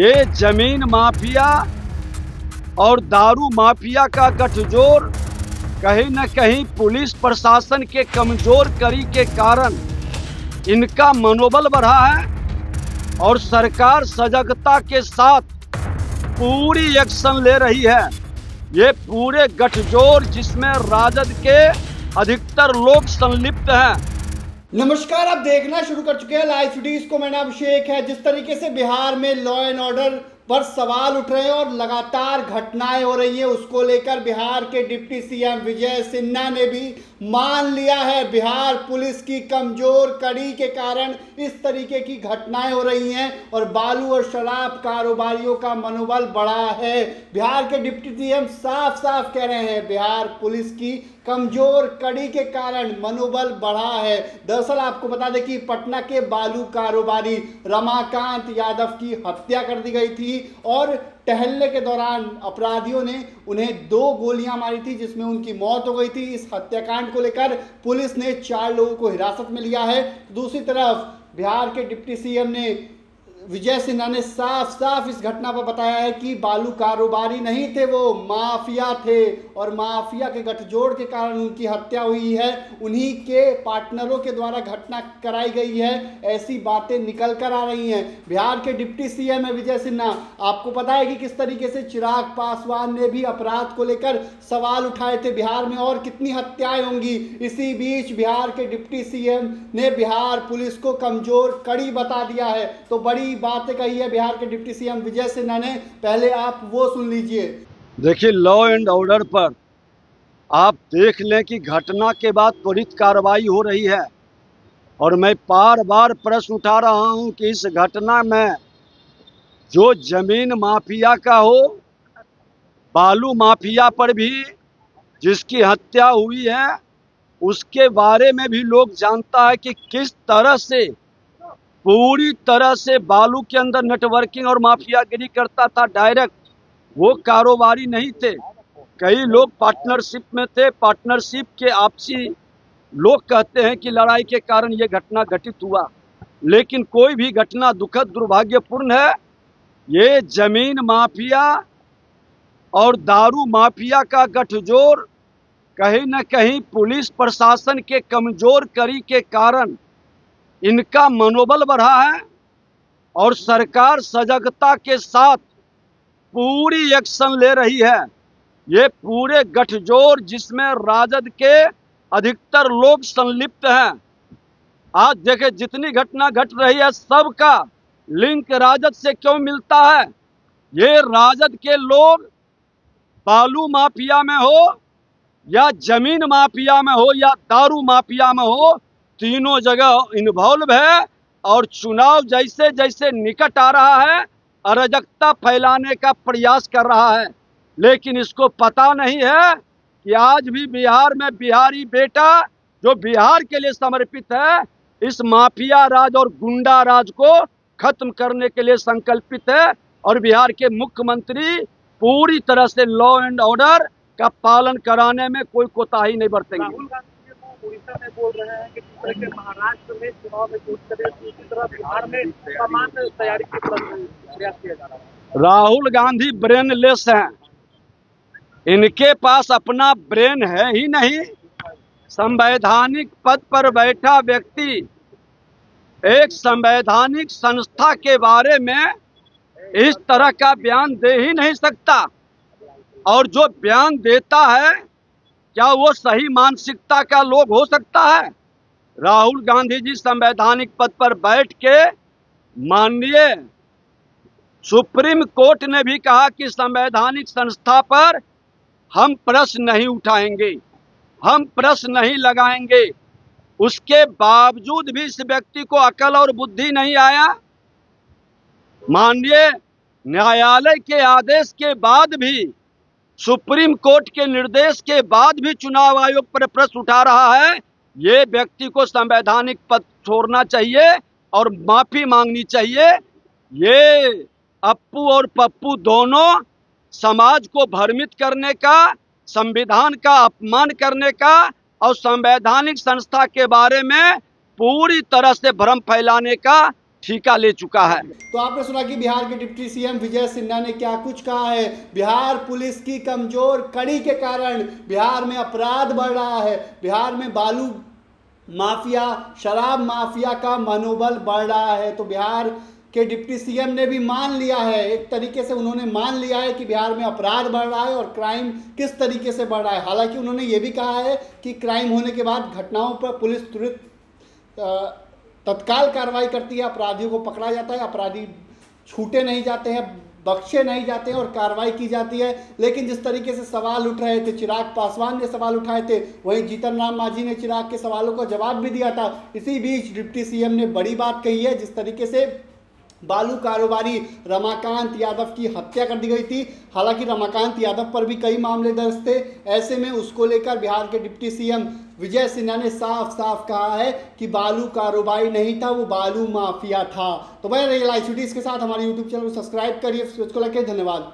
ये जमीन माफिया और दारू माफिया का गठजोड़ कहीं न कहीं पुलिस प्रशासन के कमजोर कड़ी के कारण इनका मनोबल बढ़ा है और सरकार सजगता के साथ पूरी एक्शन ले रही है। ये पूरे गठजोड़ जिसमें राजद के अधिकतर लोग संलिप्त हैं। नमस्कार, आप देखना शुरू कर चुके हैं लाइव स्टडीज को। मैं नाम अभिषेक है। जिस तरीके से बिहार में लॉ एंड ऑर्डर पर सवाल उठ रहे हैं और लगातार घटनाएं हो रही हैं, उसको लेकर बिहार के डिप्टी सीएम विजय सिन्हा ने भी मान लिया है बिहार पुलिस की कमजोर कड़ी के कारण इस तरीके की घटनाएं हो रही हैं और बालू और शराब कारोबारियों का मनोबल बढ़ा है। बिहार के डिप्टी सीएम साफ साफ कह रहे हैं बिहार पुलिस की कमजोर कड़ी के कारण मनोबल बढ़ा है। दरअसल आपको बता दें कि पटना के बालू कारोबारी रमाकांत यादव की हत्या कर दी गई थी और टहलने के दौरान अपराधियों ने उन्हें 2 गोलियां मारी थी जिसमें उनकी मौत हो गई थी। इस हत्याकांड को लेकर पुलिस ने 4 लोगों को हिरासत में लिया है। दूसरी तरफ बिहार के डिप्टी सीएम ने विजय सिन्हा ने साफ साफ इस घटना पर बताया है कि बालू कारोबारी नहीं थे, वो माफिया थे और माफिया के गठजोड़ के कारण उनकी हत्या हुई है। उन्हीं के पार्टनरों के द्वारा घटना कराई गई है, ऐसी बातें निकल कर आ रही हैं। बिहार के डिप्टी सीएम है विजय सिन्हा। आपको पता है कि किस तरीके से चिराग पासवान ने भी अपराध को लेकर सवाल उठाए थे बिहार में और कितनी हत्याएं होंगी। इसी बीच बिहार के डिप्टी सीएम ने बिहार पुलिस को कमजोर कड़ी बता दिया है। तो बड़ी बातें कही है बिहार के डिप्टी सीएम विजय सिन्हा ने, पहले आप वो सुन लीजिए। देखिए, लॉ एंड ऑर्डर पर आप देख लें कि घटना के बाद त्वरित कार्रवाई हो रही है और मैं बार बार प्रश्न उठा रहा हूं कि इस घटना में जो जमीन माफिया का हो, बालू माफिया पर भी जिसकी हत्या हुई है उसके बारे में भी लोग जानता है कि किस तरह से पूरी तरह से बालू के अंदर नेटवर्किंग और माफियागिरी करता था। डायरेक्ट वो कारोबारी नहीं थे, कई लोग पार्टनरशिप में थे। पार्टनरशिप के आपसी लोग कहते हैं कि लड़ाई के कारण ये घटना घटित हुआ, लेकिन कोई भी घटना दुखद दुर्भाग्यपूर्ण है। ये जमीन माफिया और दारू माफिया का गठजोड़ कहीं न कहीं पुलिस प्रशासन के कमजोर कड़ी के कारण इनका मनोबल बढ़ा है और सरकार सजगता के साथ पूरी एक्शन ले रही है। ये पूरे गठजोड़ जिसमें राजद के अधिकतर लोग संलिप्त हैं। आज देखें, जितनी घटना घट रही है सबका लिंक राजद से क्यों मिलता है। ये राजद के लोग बालू माफिया में हो या जमीन माफिया में हो या दारू माफिया में हो, तीनों जगह इन्वॉल्व है और चुनाव जैसे जैसे निकट आ रहा है अराजकता फैलाने का प्रयास कर रहा है। लेकिन इसको पता नहीं है कि आज भी बिहार में बिहारी बेटा जो बिहार के लिए समर्पित है, इस माफिया राज और गुंडा राज को खत्म करने के लिए संकल्पित है और बिहार के मुख्यमंत्री पूरी तरह से लॉ एंड ऑर्डर का पालन कराने में कोई कोताही नहीं बरतेंगे। उड़ीसा में बोल रहे हैं कि जिस तरह के महाराष्ट्र में चुनाव में कोशिश करें, दूसरी तरफ बिहार में सामान्य तैयारी की प्रयास किया जा रहा है। राहुल गांधी ब्रेनलेस हैं, इनके पास अपना ब्रेन है ही नहीं। संवैधानिक पद पर बैठा व्यक्ति एक संवैधानिक संस्था के बारे में इस तरह का बयान दे ही नहीं सकता और जो बयान देता है क्या वो सही मानसिकता का लोग हो सकता है। राहुल गांधी जी संवैधानिक पद पर बैठ के, माननीय सुप्रीम कोर्ट ने भी कहा कि संवैधानिक संस्था पर हम प्रश्न नहीं उठाएंगे, हम प्रश्न नहीं लगाएंगे। उसके बावजूद भी इस व्यक्ति को अकल और बुद्धि नहीं आया। माननीय न्यायालय के आदेश के बाद भी, सुप्रीम कोर्ट के निर्देश के बाद भी चुनाव आयोग पर प्रश्न उठा रहा है। ये व्यक्ति को संवैधानिक पद छोड़ना चाहिए और माफी मांगनी चाहिए। ये अप्पू और पप्पू दोनों समाज को भ्रमित करने का, संविधान का अपमान करने का और संवैधानिक संस्था के बारे में पूरी तरह से भ्रम फैलाने का ठेका ले चुका है। तो आपने सुना कि बिहार के डिप्टी सीएम विजय सिन्हा ने क्या कुछ कहा है। बिहार पुलिस की कमजोर कड़ी के कारण बिहार में अपराध बढ़ रहा है, बिहार में बालू माफिया, शराब माफिया का मनोबल बढ़ रहा है। तो बिहार के डिप्टी सीएम ने भी मान लिया है, एक तरीके से उन्होंने मान लिया है कि बिहार में अपराध बढ़ रहा है और क्राइम किस तरीके से बढ़ रहा है। हालांकि उन्होंने ये भी कहा है कि क्राइम होने के बाद घटनाओं पर पुलिस तुरंत तत्काल कार्रवाई करती है, अपराधियों को पकड़ा जाता है, अपराधी छूटे नहीं जाते हैं, बख्शे नहीं जाते हैं और कार्रवाई की जाती है। लेकिन जिस तरीके से सवाल उठ रहे थे, चिराग पासवान ने सवाल उठाए थे, वहीं जीतन राम मांझी ने चिराग के सवालों का जवाब भी दिया था। इसी बीच डिप्टी सीएम ने बड़ी बात कही है, जिस तरीके से बालू कारोबारी रमाकांत यादव की हत्या कर दी गई थी। हालांकि रमाकांत यादव पर भी कई मामले दर्ज थे। ऐसे में उसको लेकर बिहार के डिप्टी सीएम विजय सिन्हा ने साफ साफ कहा है कि बालू कारोबारी नहीं था, वो बालू माफिया था। तो मैं रियल ICTs के साथ हमारे यूट्यूब चैनल को सब्सक्राइब करिए, को धन्यवाद।